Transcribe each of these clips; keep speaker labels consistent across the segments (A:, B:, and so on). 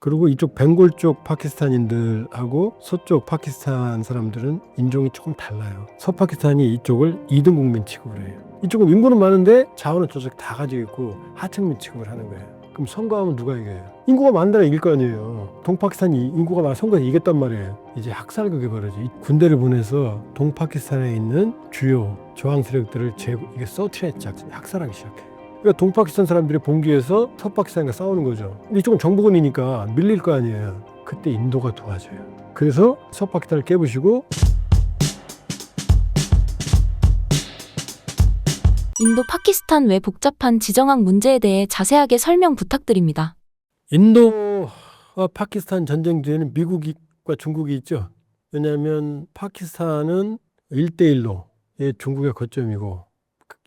A: 그리고 이쪽 벵골 쪽 파키스탄인들하고 서쪽 파키스탄 사람들은 인종이 조금 달라요. 서파키스탄이 이쪽을 2등 국민 취급을 해요. 이쪽은 인구는 많은데 자원은 저쪽 다 가지고 있고 하층민 취급을 하는 거예요. 그럼 선거하면 누가 이겨요? 인구가 많다라 이길 거 아니에요. 동파키스탄이 인구가 많아 선거에서 이겼단 말이에요. 이제 학살극이 벌어져. 군대를 보내서 동파키스탄에 있는 주요 저항 세력들을 이게 서트레트 작전 학살하기 시작해. 그러니까 동파키스탄 사람들이 봉기해서 서파키스탄과 싸우는 거죠. 근데 이쪽은 정부군이니까 밀릴 거 아니에요. 그때 인도가 도와줘요. 그래서 서파키스탄을 깨부시고
B: 인도 파키스탄 외 복잡한 지정학 문제에 대해 자세하게 설명 부탁드립니다.
A: 인도와 파키스탄 전쟁 뒤에는 미국과 중국이 있죠. 왜냐하면 파키스탄은 1대1로 중국의 거점이고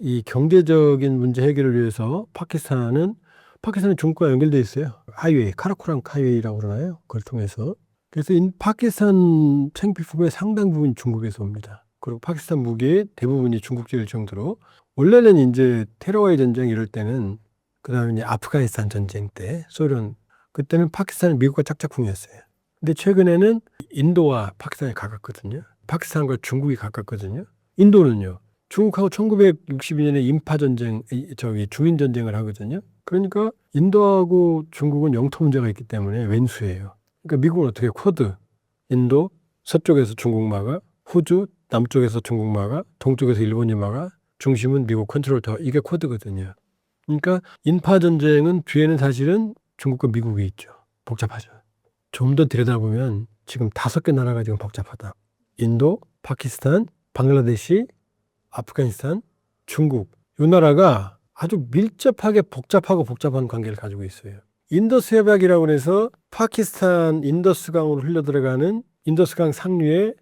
A: 이 경제적인 문제 해결을 위해서 파키스탄은 중국과 연결되어 있어요. 하이웨이, 카라코람 하이웨이라고 그러나요? 그걸 통해서. 그래서 파키스탄 생필품의 상당 부분이 중국에서 옵니다. 그리고 파키스탄 무기의 대부분이 중국제일 정도로 원래는 이제 테러와의 전쟁 이럴 때는 그다음에 이제 아프가니스탄 전쟁 때 소련 그때는 파키스탄은 미국과 짝짝꿍이었어요. 근데 최근에는 인도와 파키스탄이 가깝거든요. 파키스탄과 중국이 가깝거든요. 인도는요. 중국하고 1962년에 인파 전쟁, 주민 전쟁을 하거든요. 그러니까 인도하고 중국은 영토 문제가 있기 때문에 왼수예요. 그러니까 미국은 어떻게 쿼드, 인도 서쪽에서 중국 막아, 호주 남쪽에서 중국 막아, 동쪽에서 일본이 막아, 중심은 미국 컨트롤 타워 이게 쿼드거든요. 그러니까 인파 전쟁은 뒤에는 사실은 중국과 미국이 있죠. 복잡하죠. 좀 더 들여다보면 지금 5개 나라가 지금 복잡하다. 인도, 파키스탄, 방글라데시, 아프가니스탄, 중국 이 나라가 아주 밀접하게 복잡한 관계를 가지고 있어요. 인더스 해벽이라고 해서 파키스탄 인더스강으로 흘러들어가는 인더스강 상류에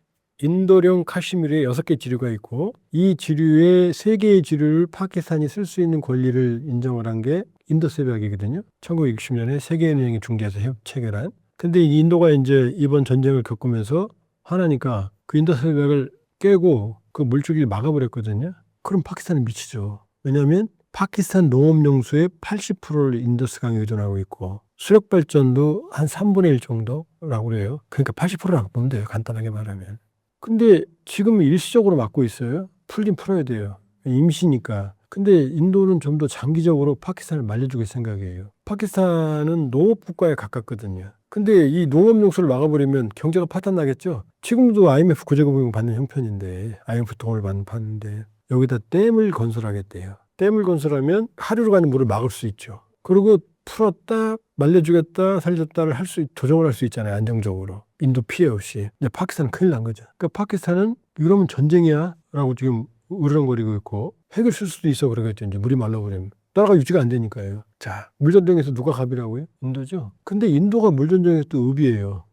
A: 인도령 카시미르에 6개 지류가 있고 이 지류의 3개의 지류를 파키스탄이 쓸 수 있는 권리를 인정을 한 게 인더스 해벽이거든요. 1960년에 세계연맹이 중재해서 체결한. 근데 인도가 이제 이번 전쟁을 겪으면서 화나니까 그 인더스 해벽을 깨고 그 물줄기를 막아버렸거든요. 그럼 파키스탄은 미치죠. 왜냐하면 파키스탄 농업용수의 80%를 인더스강에 의존하고 있고 수력 발전도 한 3분의 1 정도라고 그래요. 그러니까 80%라고 보면 돼요. 간단하게 말하면. 근데 지금 일시적으로 막고 있어요. 풀긴 풀어야 돼요. 임시니까. 근데 인도는 좀 더 장기적으로 파키스탄을 말려주길 생각이에요. 파키스탄은 농업국가에 가깝거든요. 근데 이 농업용수를 막아버리면 경제가 파탄나겠죠. 지금도 IMF 구제금융 받는 형편인데 IMF 돈을 받는데 여기다 댐을 건설하겠대요. 댐을 건설하면 하류로 가는 물을 막을 수 있죠. 그리고 풀었다 말려주겠다 살렸다를 조정을 할 수 있잖아요. 안정적으로. 인도 피해 없이. 근데 파키스탄은 큰일 난 거죠. 그러니까 파키스탄은 이러면 전쟁이야 라고 지금 으르렁거리고 있고 핵을 쓸 수도 있어 그러겠죠. 이제 물이 말라버리면. 나라가 유지가 안 되니까요. 자, 물전쟁에서 누가 갑이라고요? 인도죠. 근데 인도가 물전쟁에서 또 읍이에요.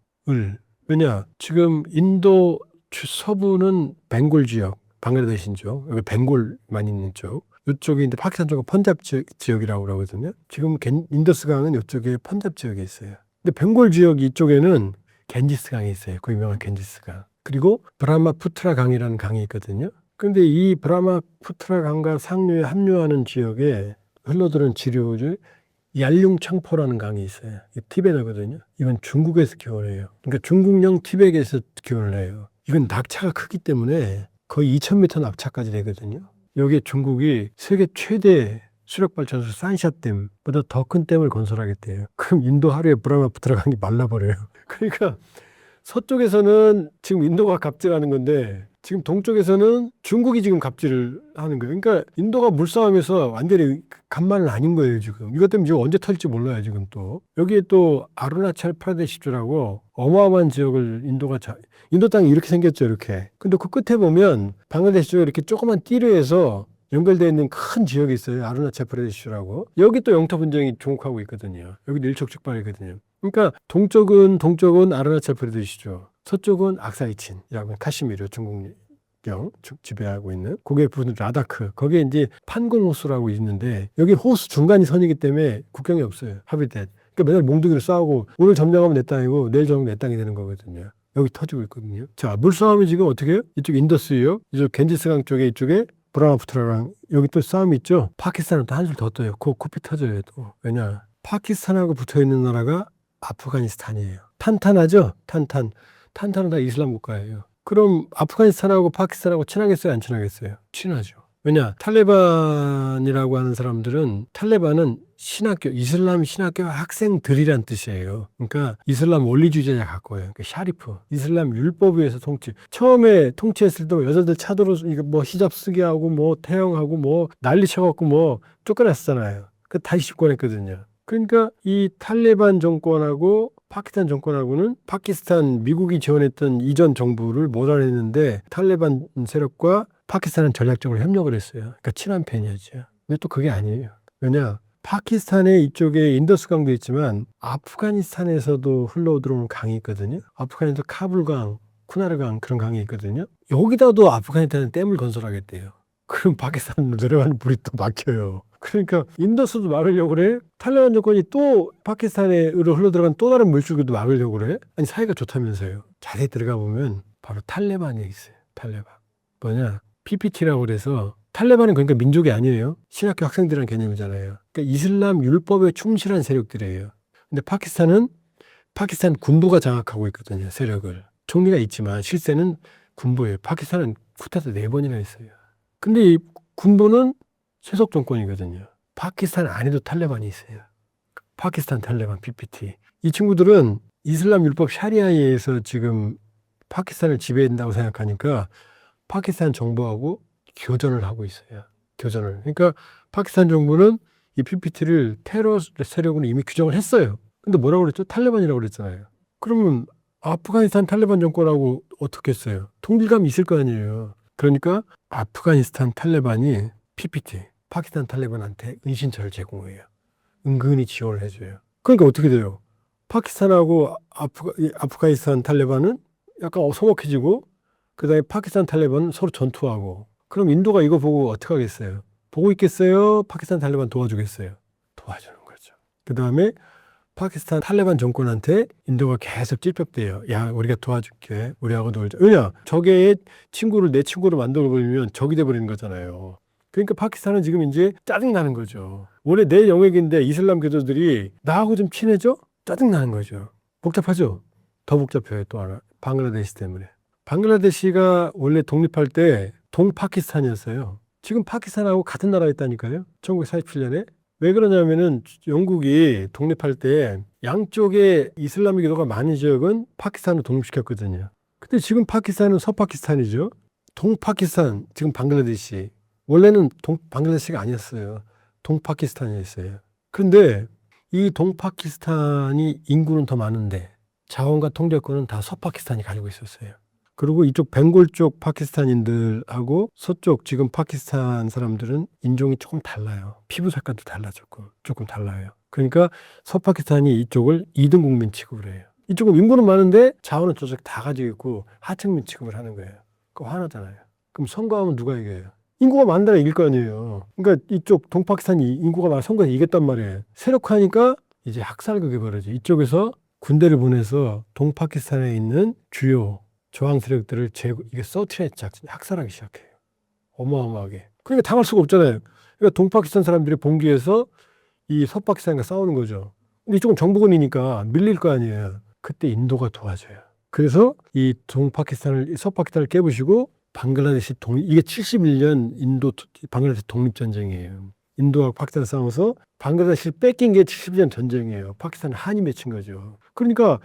A: 왜냐? 지금 인도 서부는 벵골 지역, 방글라데시죠. 여기 벵골만 있는 쪽. 이쪽이 이제 파키스탄 쪽은 펀잡 지역이라고 그러거든요. 지금 인더스강은 이쪽에 펀잡 지역에 있어요. 근데 벵골 지역 이쪽에는 겐지스강이 있어요. 그 유명한 겐지스강. 그리고 브라마푸트라 강이라는 강이 있거든요. 근데 이 브라마푸트라 강과 상류에 합류하는 지역에 흘러드는 지류를 얄륭창포라는 강이 있어요. 티베트거든요. 이건 중국에서 기원을 해요. 그러니까 중국령 티베트에서 기원을 해요. 이건 낙차가 크기 때문에 거의 2000m 낙차까지 되거든요. 여기에 중국이 세계 최대 수력발전소 산샤댐보다 더 큰 댐을 건설하겠대요. 그럼 인도 하루에 브라마푸트라 강이 말라버려요. 그러니까 서쪽에서는 지금 인도가 갑질하는 건데 지금 동쪽에서는 중국이 지금 갑질을 하는 거예요. 그러니까 인도가 물싸움에서 완전히 간만은 아닌 거예요, 지금. 이것 때문에 지금 언제 터질지 몰라요, 지금 또. 여기에 또 아루나찰 프라데시주라고 어마어마한 지역을 인도 땅이 이렇게 생겼죠, 이렇게. 근데 그 끝에 보면 방글라데시 쪽에 이렇게 조그만 띠로 해서 연결되어 있는 큰 지역이 있어요. 아루나찰 프라데시주라고. 여기 또 영토 분쟁이 종국하고 있거든요. 여기도 일촉즉발이거든요. 그러니까 동쪽은 아루나찰 프라데시주. 서쪽은 악사이친이라고 카시미르 중국령 지배하고 있는 그게 부분 라다크 거기에 이제 판곤호수라고 있는데 여기 호수 중간이 선이기 때문에 국경이 없어요. 합의된. 그러니까 맨날 몽둥이로 싸우고 오늘 점령하면 내 땅이고 내일 점령하면 내 땅이 되는 거거든요. 여기 터지고 있거든요. 자, 물싸움이 지금 어떻게 해요? 이쪽 인더스요. 이쪽 겐지스강 이쪽에 브라마푸트라강 여기 또 싸움이 있죠. 파키스탄은 또 한술 더 떠요. 코피 터져요 또. 왜냐? 파키스탄하고 붙어있는 나라가 아프가니스탄이에요. 탄탄하죠? 탄탄은 다 이슬람 국가예요. 그럼 아프가니스탄하고 파키스탄하고 친하겠어요? 안 친하겠어요? 친하죠. 왜냐? 탈레반이라고 하는 사람들은 탈레반은 신학교, 이슬람 신학교 학생들이란 뜻이에요. 그러니까 이슬람 원리주의자 갖고 요. 그러니까 샤리프, 이슬람 율법에 의해서 통치. 처음에 통치했을 때 여자들 차도로 이거 뭐 히잡 쓰게 하고 뭐 태영하고 뭐 난리 쳐갖고 뭐 쫓겨났잖아요. 그 다시 집권했거든요. 그러니까 이 탈레반 정권하고 파키스탄 정권하고는 파키스탄 미국이 지원했던 이전 정부를 몰아냈는데 탈레반 세력과 파키스탄은 전략적으로 협력을 했어요. 그러니까 친한 편이었죠. 근데 또 그게 아니에요. 왜냐? 파키스탄의 이쪽에 인더스 강도 있지만 아프가니스탄에서도 흘러들어오는 강이 있거든요. 아프가니스탄 카불강, 쿠나르강 그런 강이 있거든요. 여기다도 아프가니스탄은 댐을 건설하겠대요. 그럼 파키스탄으로 내려가는 물이 또 막혀요. 그러니까 인더스도 막으려고 그래. 탈레반 정권이 또 파키스탄으로 흘러들어간 또 다른 물줄기도 막으려고 그래. 아니 사이가 좋다면서요. 자세히 들어가 보면 바로 탈레반이 있어요. 탈레반. 뭐냐? PPT라고 그래서 탈레반은 그러니까 민족이 아니에요. 신학교 학생들이라는 개념이잖아요. 그러니까 이슬람 율법에 충실한 세력들이에요. 근데 파키스탄 군부가 장악하고 있거든요. 세력을. 총리가 있지만 실세는 군부예요. 파키스탄은 쿠데타 4번이나 했어요. 근데 이 군부는 세속 정권이거든요. 파키스탄 안에도 탈레반이 있어요. 파키스탄 탈레반 PPT. 이 친구들은 이슬람 율법 샤리아에 의해서 지금 파키스탄을 지배한다고 생각하니까 파키스탄 정부하고 교전을 하고 있어요. 교전을. 그러니까 파키스탄 정부는 이 PPT를 테러 세력으로 이미 규정을 했어요. 근데 뭐라고 그랬죠? 탈레반이라고 그랬잖아요. 그러면 아프가니스탄 탈레반 정권하고 어떻게 했어요? 동질감이 있을 거 아니에요. 그러니까 아프가니스탄 탈레반이 PPT, 파키스탄 탈레반한테 은신처를 제공해요. 은근히 지원을 해줘요. 그러니까 어떻게 돼요? 파키스탄하고 아프가니스탄 탈레반은 약간 서먹해지고 그 다음에 파키스탄 탈레반은 서로 전투하고 그럼 인도가 이거 보고 어떻게 하겠어요? 보고 있겠어요? 파키스탄 탈레반 도와주겠어요? 도와주는 거죠. 그 다음에 파키스탄 탈레반 정권한테 인도가 계속 찔벽대요. 야, 우리가 도와줄게. 우리하고 놀자. 왜냐? 적의 친구를 내 친구로 만들어버리면 적이 돼버리는 거잖아요. 그러니까 파키스탄은 지금 이제 짜증나는 거죠. 원래 내 영역인데 이슬람 교도들이 나하고 좀 친해져? 짜증나는 거죠. 복잡하죠? 더 복잡해요. 또 하나. 방글라데시 때문에. 방글라데시가 원래 독립할 때 동파키스탄이었어요. 지금 파키스탄하고 같은 나라에 있다니까요. 1947년에. 왜 그러냐면은 영국이 독립할 때 양쪽에 이슬람의 교도가 많은 지역은 파키스탄으로 독립시켰거든요. 근데 지금 파키스탄은 서파키스탄이죠. 동파키스탄, 지금 방글라데시. 원래는 방글라데시가 아니었어요. 동파키스탄이었어요. 그런데 이 동파키스탄이 인구는 더 많은데 자원과 통제권은 다 서파키스탄이 가지고 있었어요. 그리고 이쪽 벵골 쪽 파키스탄인들하고 서쪽 지금 파키스탄 사람들은 인종이 조금 달라요. 피부 색깔도 달라졌고 조금 달라요. 그러니까 서파키스탄이 이쪽을 2등 국민 취급을 해요. 이쪽은 인구는 많은데 자원은 저쪽 다 가지고 있고 하층민 취급을 하는 거예요. 그거 화나잖아요. 그럼 선거하면 누가 이겨요? 인구가 많은 나라 이길 거 아니에요. 그러니까 이쪽 동파키스탄이 인구가 많아 선거에서 이겼단 말이에요. 세력화니까 이제 학살극이 벌어져. 이쪽에서 군대를 보내서 동파키스탄에 있는 주요 저항 세력들을 이게 서트레이트 작전, 학살하기 시작해요. 어마어마하게. 그러니까 당할 수가 없잖아요. 그러니까 동파키스탄 사람들이 봉기해서 이 서파키스탄과 싸우는 거죠. 근데 이쪽은 정부군이니까 밀릴 거 아니에요. 그때 인도가 도와줘요. 그래서 이 서파키스탄을 깨부시고 방글라데시 이게 71년 방글라데시 독립전쟁이에요. 인도와 파키스탄 싸워서 방글라데시를 뺏긴 게 70년 전쟁이에요. 파키스탄은 한이 맺힌 거죠. 그러니까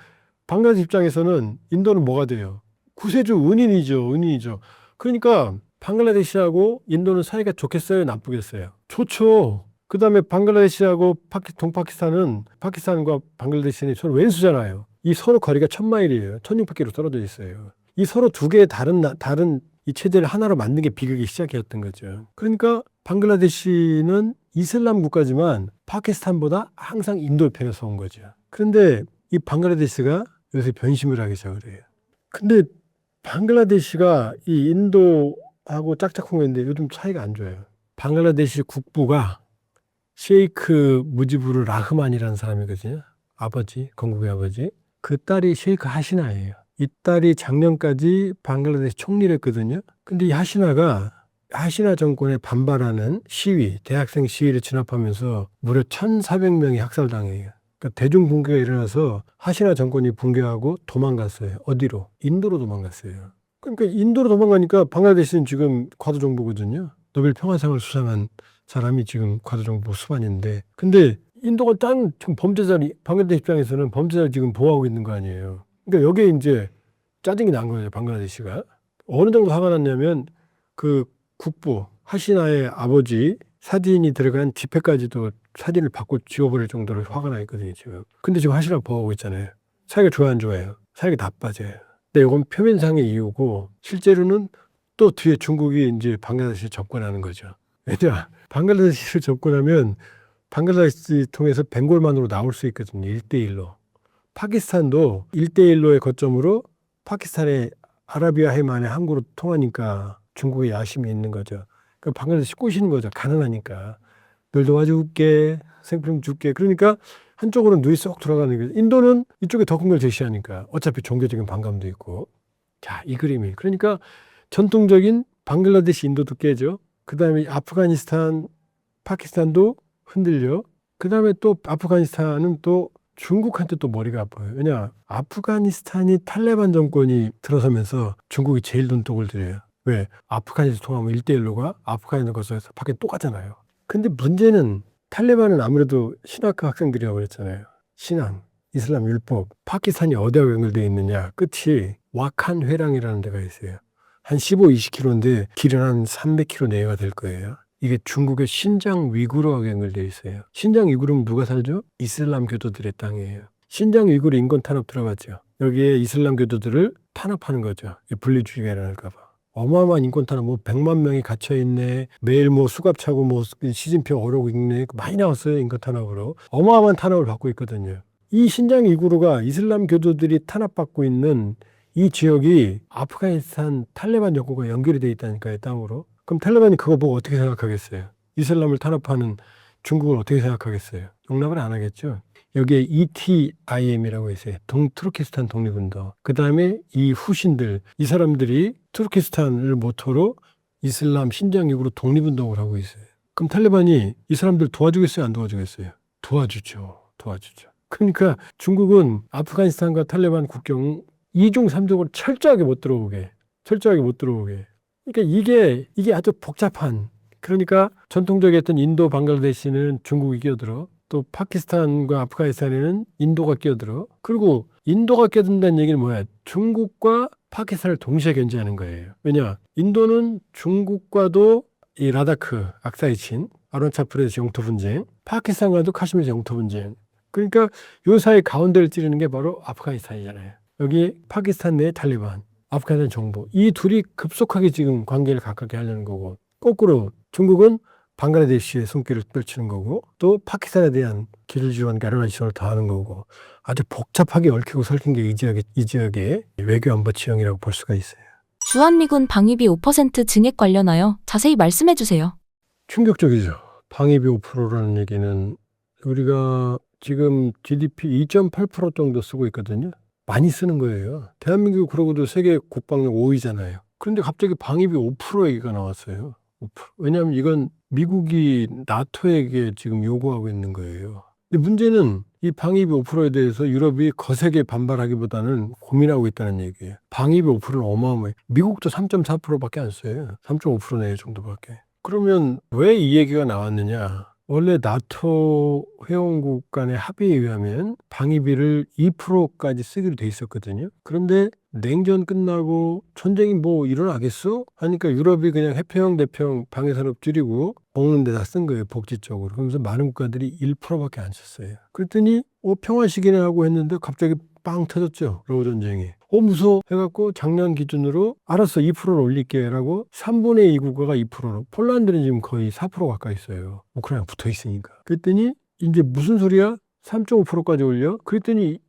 A: 방글라데시 입장에서는 인도는 뭐가 돼요? 구세주 은인이죠. 그러니까 방글라데시하고 인도는 사이가 좋겠어요? 나쁘겠어요? 좋죠. 그 다음에 방글라데시하고 동파키스탄은 파키스탄과 방글라데시는 서로 왼수잖아요. 이 서로 거리가 1000마일이에요. 1600km 떨어져 있어요. 이 서로 두 개의 다른 이 체제를 하나로 만든 게 비극이 시작이었던 거죠. 그러니까 방글라데시는 이슬람 국가지만 파키스탄보다 항상 인도 편에서 온 거죠. 그런데 이 방글라데시가 요새 변심을 하기 시작을 해요. 근데 방글라데시가 이 인도하고 짝짝꿍했는데 요즘 사이가 안 좋아요. 방글라데시 국부가 셰이크 무지부르 라흐만이라는 사람이거든요. 건국의 아버지. 그 딸이 셰이크 하시나예요. 이 딸이 작년까지 방글라데시 총리를 했거든요. 근데 이 하시나 정권에 반발하는 대학생 시위를 진압하면서 무려 1,400명이 학살당해요. 그러니까 대중 붕괴가 일어나서 하시나 정권이 붕괴하고 도망갔어요. 어디로? 인도로 도망갔어요. 그러니까 인도로 도망가니까 방글라데시는 지금 과도정보거든요. 노벨 평화상을 수상한 사람이 지금 과도정보 수반인데, 근데 인도가 지금 범죄자를, 방글라데시 입장에서는 범죄자를 지금 보호하고 있는 거 아니에요. 그러니까 여기에 이제 짜증이 난 거예요. 방글라데시가. 어느 정도 화가 났냐면 그 국부 하시나의 아버지 사진이 들어간 지폐까지도 사진을 받고 지워버릴 정도로 화가 나 있거든요, 지금. 근데 지금 하시나 보호하고 있잖아요. 사이가 좋아요, 안 좋아요? 사이가 나빠져요. 근데 이건 표면상의 이유고, 실제로는 또 뒤에 중국이 이제 방글라데시를 접근하는 거죠. 왜냐, 방글라데시를 접근하면 방글라데시 통해서 벵골만으로 나올 수 있거든요, 1대1로. 파키스탄도 1대1로의 거점으로 파키스탄의 아라비아 해만의 항구로 통하니까 중국의 야심이 있는 거죠. 그러니까 방글라데시 꼬시는 거죠. 가난하니까. 널 도와줄게, 생필품 줄게. 그러니까 한쪽으로는 눈이 쏙 들어가는 거죠. 인도는 이쪽에 더 큰 걸 제시하니까 어차피 종교적인 반감도 있고. 자, 이 그림이. 그러니까 전통적인 방글라데시 인도도 깨져. 그 다음에 아프가니스탄, 파키스탄도 흔들려. 그 다음에 또 아프가니스탄은 또 중국한테 또 머리가 아파요. 왜냐, 아프가니스탄이 탈레반 정권이 들어서면서 중국이 제일 눈독을 들여요. 왜? 아프가니스탄 통하면 1대1로가 아프가니스탄 거서 밖에 똑같잖아요. 근데 문제는 탈레반은 아무래도 신학교 학생들이라고 그랬잖아요. 신앙, 이슬람 율법. 파키스탄이 어디하고 연결되어 있느냐. 끝이 와칸 회랑이라는 데가 있어요. 한 15, 20km인데 길은 한 300km 내외가 될 거예요. 이게 중국의 신장 위구르하고 연결되어 있어요. 신장 위구르는 누가 살죠? 이슬람 교도들의 땅이에요. 신장 위구르 인권 탄압 들어봤죠. 여기에 이슬람 교도들을 탄압하는 거죠. 분리주의가 일어날까 봐. 어마어마한 인권 탄압, 100만 명이 갇혀있네. 매일 수갑 차고 시진핑 어려고 있네. 많이 나왔어요, 인권 탄압으로. 어마어마한 탄압을 받고 있거든요. 이 신장 위구르가 이슬람 교도들이 탄압받고 있는 이 지역이 아프가니스탄 탈레반 정권과 연결이 돼 있다니까요, 땅으로. 그럼 탈레반이 그거 보고 어떻게 생각하겠어요? 이슬람을 탄압하는 중국을 어떻게 생각하겠어요? 용납을 안 하겠죠. 여기에 ETIM이라고 있어요. 투르키스탄 독립운동. 그 다음에 이 후신들, 이 사람들이 투르키스탄을 모토로 이슬람 신장 위구르 독립운동을 하고 있어요. 그럼 탈레반이 이 사람들 도와주겠어요? 안 도와주겠어요? 도와주죠. 그러니까 중국은 아프가니스탄과 탈레반 국경 2중 3중으로 철저하게 못 들어오게. 그러니까 이게 아주 복잡한. 그러니까 전통적이었던 인도, 방글라데시는 중국이 끼어들어. 또 파키스탄과 아프가니스탄에는 인도가 끼어들어. 그리고 인도가 끼어든다는 얘기는 뭐야? 중국과 파키스탄을 동시에 견제하는 거예요. 왜냐? 인도는 중국과도 이 라다크, 악사이 친, 아론차 프레데시 영토 분쟁, 파키스탄과도 카슈미르 영토 분쟁. 그러니까 요 사이 가운데를 찌르는 게 바로 아프가니스탄이잖아요. 여기 파키스탄 내 탈리반, 아프가니스탄 정부. 이 둘이 급속하게 지금 관계를 가깝게 하려는 거고, 거꾸로 중국은 방글라데시의 손길을 펼치는 거고, 또 파키스탄에 대한 기술지원 가르마시선을 다하는 거고, 아주 복잡하게 얽히고 설킨 게 이 지역의 외교안보 지형이라고 볼 수가 있어요.
B: 주한미군 방위비 5% 증액 관련하여 자세히 말씀해 주세요.
A: 충격적이죠. 방위비 5%라는 얘기는 우리가 지금 GDP 2.8% 정도 쓰고 있거든요. 많이 쓰는 거예요. 대한민국 그러고도 세계 국방력 5위잖아요. 그런데 갑자기 방위비 5% 얘기가 나왔어요. 5%. 왜냐하면 이건 미국이 나토에게 지금 요구하고 있는 거예요. 근데 문제는 이 방위비 5%에 대해서 유럽이 거세게 반발하기보다는 고민하고 있다는 얘기예요. 방위비 5%는 어마어마해요. 미국도 3.4%밖에 안 써요. 3.5% 내외 정도밖에. 그러면 왜 이 얘기가 나왔느냐? 원래 나토 회원국 간의 합의에 의하면 방위비를 2%까지 쓰기로 돼 있었거든요. 그런데 냉전 끝나고 전쟁이 일어나겠어? 하니까 유럽이 그냥 해평, 대평 방위산업 줄이고 먹는 데다 쓴 거예요. 복지 쪽으로. 그러면서 많은 국가들이 1%밖에 안 썼어요. 그랬더니 평화 시기네 하고 했는데 갑자기 빵 터졌죠. 러우 전쟁이. 무서워 해갖고 작년 기준으로 알았어 2%를 올릴게 라고 3분의 2 국가가 2%로 폴란드는 지금 거의 4% 가까이 있어요. 우크라이나 붙어 있으니까. 그랬더니 이제 무슨 소리야? 3.5%까지 올려? 그랬더니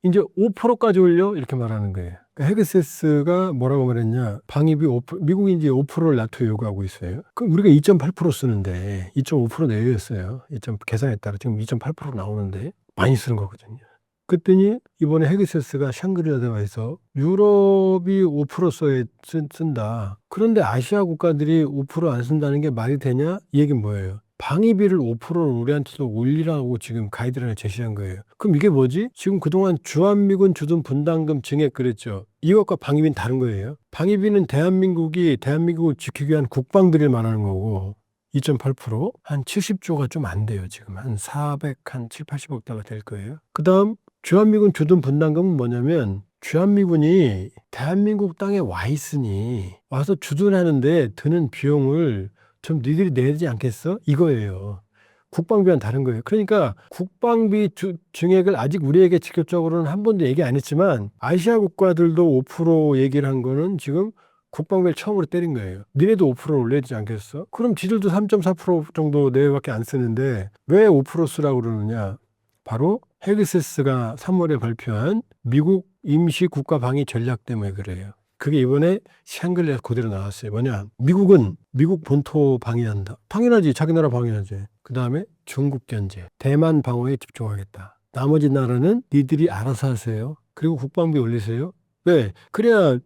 A: 이제 5%까지 올려? 이렇게 말하는 거예요. 그러니까 헤그세스가 뭐라고 말했냐? 방위비 5%, 미국이 이제 5%를 나토에 요구하고 있어요. 그럼 우리가 2.8% 쓰는데 2.5% 내외였어요. 계산에 따라 지금 2.8% 나오는데 많이 쓰는 거거든요. 그랬더니 이번에 헤그세스가 샹그리라에서 유럽이 5% 쓴다. 그런데 아시아 국가들이 5% 안 쓴다는 게 말이 되냐? 이 얘기는 뭐예요? 방위비를 5%를 우리한테도 올리라고 지금 가이드라인을 제시한 거예요. 그럼 이게 뭐지? 지금 그동안 주한미군 주둔 분담금 증액 그랬죠. 이것과 방위비는 다른 거예요. 방위비는 대한민국을 지키기 위한 국방비를 말하는 거고 2.8%, 한 70조가 좀 안 돼요. 지금 한 7, 80억 달러 될 거예요. 그 다음 주한미군 주둔 분담금은 뭐냐면 주한미군이 대한민국 땅에 와 있으니 와서 주둔하는데 드는 비용을 좀 니들이 내야 되지 않겠어? 이거예요. 국방비와는 다른 거예요. 그러니까 국방비 증액을 아직 우리에게 직접적으로는 한 번도 얘기 안 했지만 아시아 국가들도 5% 얘기를 한 거는 지금 국방비를 처음으로 때린 거예요. 니네도 5%를 올려야 되지 않겠어? 그럼 지들도 3.4% 정도 내외밖에 안 쓰는데 왜 5% 쓰라고 그러느냐? 바로 헤그세스가 3월에 발표한 미국 임시 국가 방위 전략 때문에 그래요. 그게 이번에 샹글레에서 그대로 나왔어요. 뭐냐? 미국은 미국 본토 방위한다. 당연하지. 자기 나라 방위하지. 그 다음에 중국 견제, 대만 방어에 집중하겠다. 나머지 나라는 니들이 알아서 하세요. 그리고 국방비 올리세요. 왜? 그래야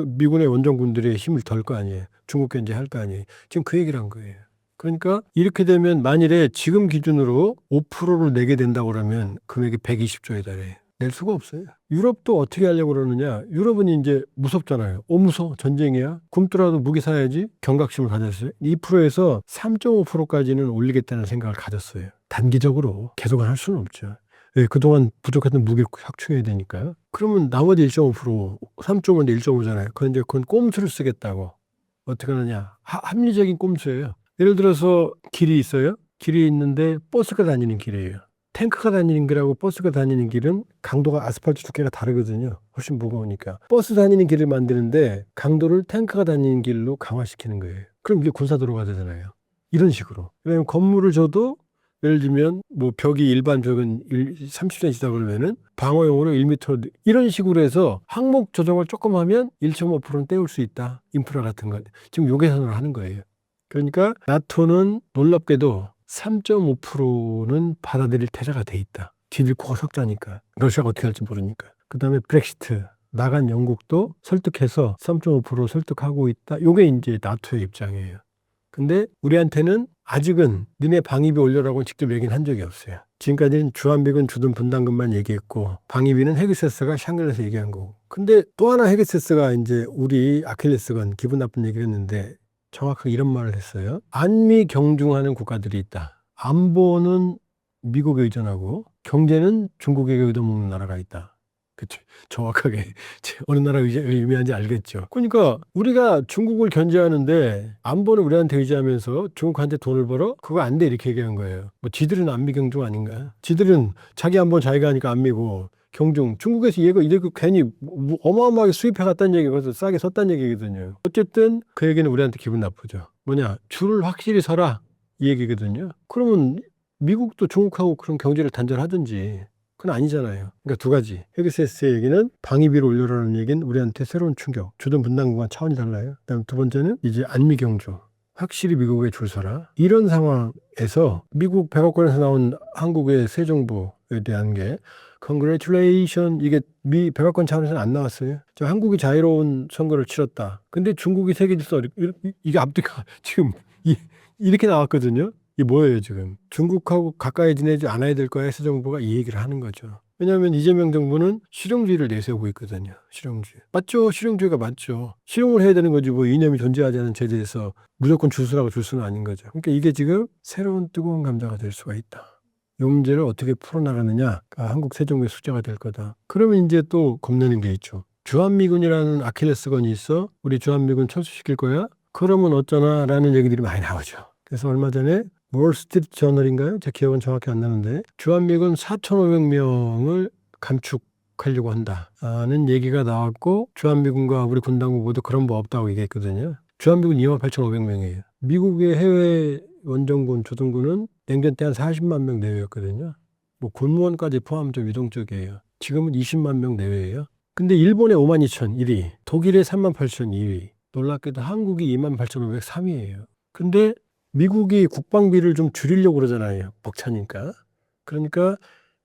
A: 미군의 원정군들의 힘을 덜 거 아니에요. 중국 견제 할 거 아니에요. 지금 그 얘기를 한 거예요. 그러니까 이렇게 되면 만일에 지금 기준으로 5%를 내게 된다고 그러면 금액이 120조에 달해요. 낼 수가 없어요. 유럽도 어떻게 하려고 그러느냐. 유럽은 이제 무섭잖아요. 무서워. 전쟁이야. 굶더라도 무기 사야지. 경각심을 가졌어요. 2%에서 3.5%까지는 올리겠다는 생각을 가졌어요. 단기적으로 계속은 할 수는 없죠. 예, 그동안 부족했던 무기를 확충해야 되니까요. 그러면 나머지 1.5%, 3.5인데 1.5잖아요. 그건 꼼수를 쓰겠다고. 어떻게 하느냐. 합리적인 꼼수예요. 예를 들어서 길이 있어요. 길이 있는데 버스가 다니는 길이에요. 탱크가 다니는 길하고 버스가 다니는 길은 강도가 아스팔트 두께가 다르거든요. 훨씬 무거우니까. 버스 다니는 길을 만드는데 강도를 탱크가 다니는 길로 강화시키는 거예요. 그럼 이게 군사도로가 되잖아요. 이런 식으로. 왜냐면 건물을 줘도 예를 들면 뭐 벽이 일반 벽은 30cm다 그러면은 방어용으로 1m 이런 식으로 해서 항목 조정을 조금 하면 1.5%는 떼올 수 있다. 인프라 같은 것. 지금 요 계산을 하는 거예요. 그러니까 나토는 놀랍게도 3.5%는 받아들일 태세가 돼 있다. 지들 코가 석자니까. 러시아가 어떻게 할지 모르니까. 그 다음에 브렉시트. 나간 영국도 설득해서 3.5% 설득하고 있다. 요게 이제 나토의 입장이에요. 근데 우리한테는 아직은 니네 방위비 올려라고는 직접 얘기는 한 적이 없어요. 지금까지는 주한미군 주둔 분담금만 얘기했고 방위비는 헤그세스가 샹글레에서 얘기한 거고. 근데 또 하나 헤그세스가 이제 우리 아킬레스건 기분 나쁜 얘기를 했는데 정확하게 이런 말을 했어요. 안미 경중하는 국가들이 있다. 안보는 미국에 의존하고 경제는 중국에게 의존먹는 나라가 있다. 그쵸. 정확하게 어느 나라 의미한지 알겠죠. 그러니까 우리가 중국을 견제하는데 안보는 우리한테 의지하면서 중국한테 돈을 벌어? 그거 안 돼 이렇게 얘기한 거예요. 뭐 지들은 안미 경중 아닌가? 지들은 자기 안보 자기가 하니까 안미고 경중 중국에서 얘가 이렇게 괜히 어마어마하게 수입해 갔다는 얘기가 그래서 싸게 섰다는 얘기거든요. 어쨌든 그 얘기는 우리한테 기분 나쁘죠. 뭐냐 줄을 확실히 서라 이 얘기거든요. 그러면 미국도 중국하고 그런 경제를 단절하든지 그건 아니잖아요. 그러니까 두 가지. 헤그세스의 얘기는 방위비를 올려라는 얘기는 우리한테 새로운 충격. 주둔 분담금과 차원이 달라요. 그다음 두 번째는 이제 안미 경주. 확실히 미국에 줄 서라. 이런 상황에서 미국 백악관에서 나온 한국의 새 정부에 대한 게 Congratulation 이게 미 백악관 차원에서는 안 나왔어요. 저 한국이 자유로운 선거를 치렀다. 근데 중국이 세계 질서 이게 앞뒤가 지금 이렇게 나왔거든요. 이게 뭐예요 지금? 중국하고 가까이 지내지 않아야 될 거야 새 정부가 이 얘기를 하는 거죠. 왜냐하면 이재명 정부는 실용주의를 내세우고 있거든요. 실용주의. 맞죠. 실용주의가 맞죠. 실용을 해야 되는 거지 뭐 이념이 존재하지 않은 제도에서 무조건 줄 수라고 줄 수는 아닌 거죠. 그러니까 이게 지금 새로운 뜨거운 감자가 될 수가 있다. 이 문제를 어떻게 풀어나가느냐가 한국 새 정부의 숙제가 될 거다. 그러면 이제 또 겁내는 게 있죠. 주한미군이라는 아킬레스건이 있어. 우리 주한미군 철수시킬 거야? 그러면 어쩌나라는 얘기들이 많이 나오죠. 그래서 얼마 전에 월스트리트 저널인가요? 제 기억은 정확히 안 나는데 주한미군 4,500명을 감축하려고 한다는 얘기가 나왔고 주한미군과 우리 군당국 모두 그런 법 없다고 얘기했거든요. 주한미군 28,500명이에요. 미국의 해외 원정군, 주둔군은 냉전 때 한 40만 명 내외였거든요. 뭐 군무원까지 포함 좀 유동적이에요. 지금은 20만 명 내외예요. 근데 일본의 52,000 1위, 독일의 38,000 2위, 놀랍게도 한국이 28,503위예요. 근데 미국이 국방비를 좀 줄이려고 그러잖아요. 벅차니까. 그러니까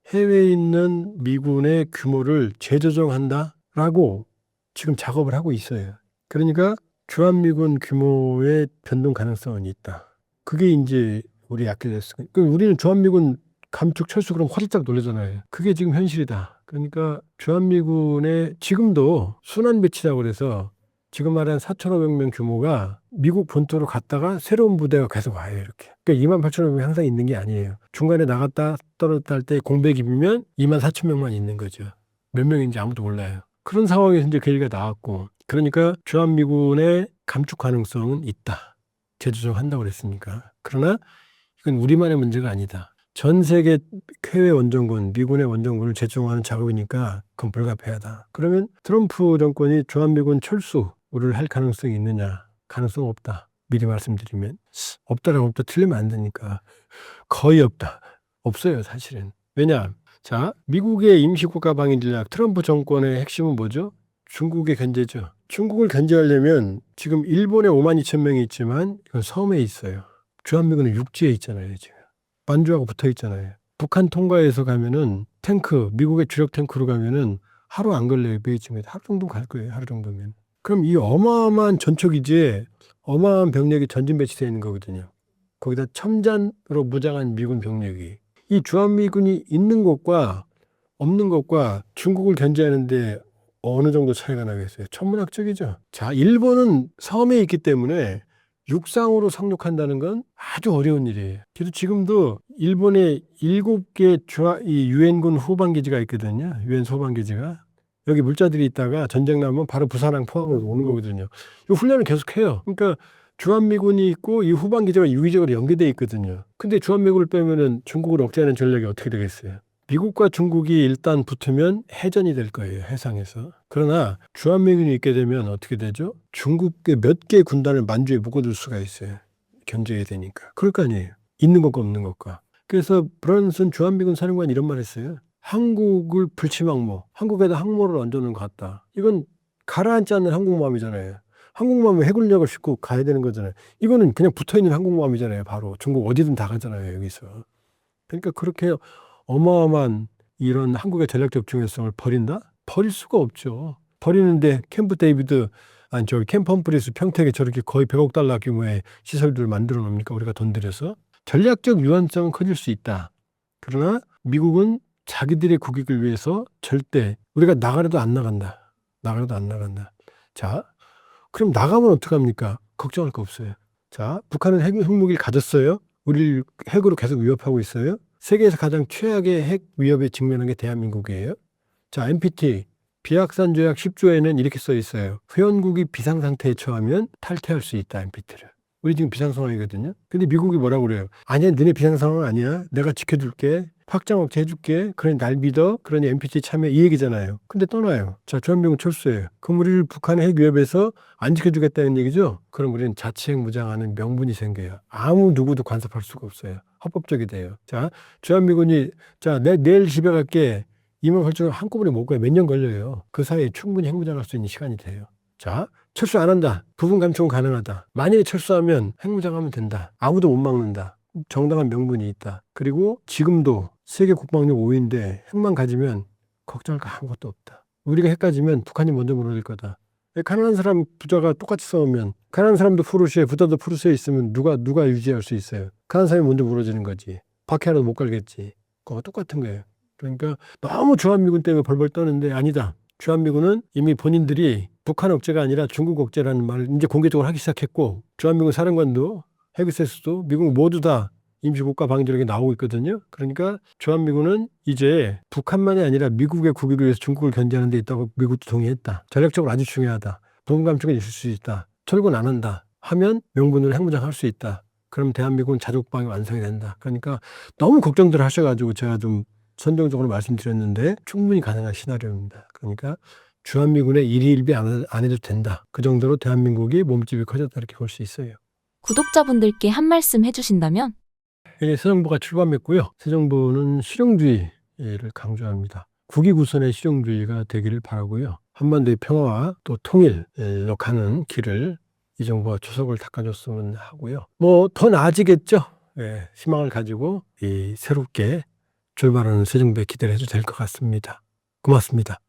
A: 해외에 있는 미군의 규모를 재조정한다라고 지금 작업을 하고 있어요. 그러니까 주한미군 규모의 변동 가능성은 있다. 그게 이제 우리 아킬레스. 그 우리는 주한미군 감축 철수 그럼 화들짝 놀라잖아요. 그게 지금 현실이다. 그러니까 주한미군의 지금도 순환 배치라고 그래서 지금 말한 4,500명 규모가 미국 본토로 갔다가 새로운 부대가 계속 와요. 이렇게. 그러니까 28,500명 항상 있는 게 아니에요. 중간에 나갔다 떨어졌다 할 때 공백이면 24,000명만 있는 거죠. 몇 명인지 아무도 몰라요. 그런 상황에서 이제 그 얘기가 나왔고, 그러니까 주한미군의 감축 가능성은 있다. 재조정한다고 그랬으니까. 그러나 이건 우리만의 문제가 아니다. 전 세계 해외 원정군, 미군의 원정군을 재조정하는 작업이니까 그건 불가피하다. 그러면 트럼프 정권이 주한미군 철수를 할 가능성이 있느냐? 가능성 없다. 미리 말씀드리면. 없다라고 없다 틀리면 안 되니까. 거의 없다. 없어요, 사실은. 왜냐? 자, 미국의 임시국가 방위 전략, 트럼프 정권의 핵심은 뭐죠? 중국의 견제죠. 중국을 견제하려면 지금 일본에 52,000명이 있지만 이건 섬에 있어요. 주한미군은 육지에 있잖아요, 지금. 만주하고 붙어 있잖아요. 북한 통과해서 가면은 탱크, 미국의 주력 탱크로 가면은 하루 안 걸려요, 베이징에. 하루 정도 갈 거예요, 하루 정도면. 그럼 이 어마어마한 전초기지에 어마어마한 병력이 전진 배치되어 있는 거거든요. 거기다 첨단으로 무장한 미군 병력이. 이 주한미군이 있는 곳과 없는 것과 중국을 견제하는데 어느 정도 차이가 나겠어요? 천문학적이죠. 자, 일본은 섬에 있기 때문에 육상으로 상륙한다는 건 아주 어려운 일이에요. 그래서 지금도 일본에 7개 이 유엔군 후방기지가 있거든요. 유엔 소방기지가. 여기 물자들이 있다가 전쟁 나면 바로 부산항 포함으로 오는 거거든요. 이 훈련을 계속해요. 그러니까 주한미군이 있고 이 후방기지가 유기적으로 연계되어 있거든요. 근데 주한미군을 빼면은 중국을 억제하는 전략이 어떻게 되겠어요? 미국과 중국이 일단 붙으면 해전이 될 거예요. 해상에서. 그러나 주한미군이 있게 되면 어떻게 되죠? 중국의 몇 개 군단을 만주에 묶어둘 수가 있어요. 견제해야 되니까. 그럴 거 아니에요. 있는 것과 없는 것과. 그래서 브런슨 주한미군 사령관이 이런 말 했어요. 한국을 불치망모, 한국에다 항모를 얹어놓은 것 같다. 이건 가라앉지 않는 한국마음이잖아요. 한국마음은 해군력을 싣고 가야 되는 거잖아요. 이거는 그냥 붙어있는 한국마음이잖아요. 바로 중국 어디든 다 가잖아요. 여기서. 그러니까 그렇게 어마어마한 이런 한국의 전략적 중요성을 버린다? 버릴 수가 없죠. 버리는데 캠프 데이비드, 캠프 험프리스 평택에 저렇게 거의 100억 달러 규모의 시설들을 만들어 놓습니까? 우리가 돈 들여서. 전략적 유한성은 커질 수 있다. 그러나 미국은 자기들의 국익을 위해서 절대 우리가 나가려도 안 나간다. 나가려도 안 나간다. 자, 그럼 나가면 어떡합니까? 걱정할 거 없어요. 자, 북한은 핵무기를 가졌어요. 우리를 핵으로 계속 위협하고 있어요. 세계에서 가장 최악의 핵 위협에 직면한 게 대한민국이에요. 자, NPT 비확산 조약 10조에는 이렇게 써 있어요. 회원국이 비상상태에 처하면 탈퇴할 수 있다, NPT를. 우리 지금 비상상황이거든요. 근데 미국이 뭐라고 그래요? 아니야, 너네 비상상황 아니야. 내가 지켜줄게. 확장 억제 해줄게. 그러니 날 믿어. 그러니 NPT 참여 이 얘기잖아요. 근데 떠나요. 자, 주한미군 철수예요. 그럼 우리를 북한의 핵 위협에서 안 지켜주겠다는 얘기죠? 그럼 우리는 자치핵 무장하는 명분이 생겨요. 아무 누구도 간섭할 수가 없어요. 합법적이 돼요. 자, 주한미군이 자, 내일 집에 갈게. 이만 결정을 한꺼번에 못 가요. 몇 년 걸려요. 그 사이에 충분히 핵무장할 수 있는 시간이 돼요. 자, 철수 안 한다. 부분 감축은 가능하다. 만약에 철수하면 핵무장하면 된다. 아무도 못 막는다. 정당한 명분이 있다. 그리고 지금도 세계 국방력 5위인데 핵만 가지면 걱정할 거 아무것도 없다. 우리가 핵 가지면 북한이 먼저 무너질 거다. 가난한 사람 부자가 똑같이 싸우면 가난한 사람도 푸르시에 부자도 푸르시에 있으면 누가 유지할 수 있어요. 가난한 사람이 먼저 무너지는 거지. 박해라도 못 갈겠지. 그거 똑같은 거예요. 그러니까 너무 주한미군 때문에 벌벌 떠는데 아니다. 주한미군은 이미 본인들이 북한 억제가 아니라 중국 억제라는 말을 이제 공개적으로 하기 시작했고 주한미군 사령관도 헤그세스도 미국 모두 다 임시국가 방위전략에 나오고 있거든요. 그러니까 주한미군은 이제 북한만이 아니라 미국의 국익을 위해서 중국을 견제하는 데 있다고 미국도 동의했다. 전략적으로 아주 중요하다. 부분 감축은 있을 수 있다. 철군 안 한다. 하면 명분으로 핵무장할 수 있다. 그럼 대한민국은 자주국방이 완성이 된다. 그러니까 너무 걱정들 하셔가지고 제가 좀 선정적으로 말씀드렸는데 충분히 가능한 시나리오입니다. 그러니까 주한미군의 일희일비 안 해도 된다. 그 정도로 대한민국이 몸집이 커졌다 이렇게 볼 수 있어요.
B: 구독자분들께 한 말씀 해주신다면?
A: 새 정부가 출범했고요. 새 정부는 실용주의를 강조합니다. 국위구선의 실용주의가 되기를 바라고요. 한반도의 평화와 또 통일로 가는 길을 이 정부가 초석을 닦아줬으면 하고요. 뭐 더 나아지겠죠. 예, 희망을 가지고 이 새롭게 출발하는 새 정부에 기대를 해도 될 것 같습니다. 고맙습니다.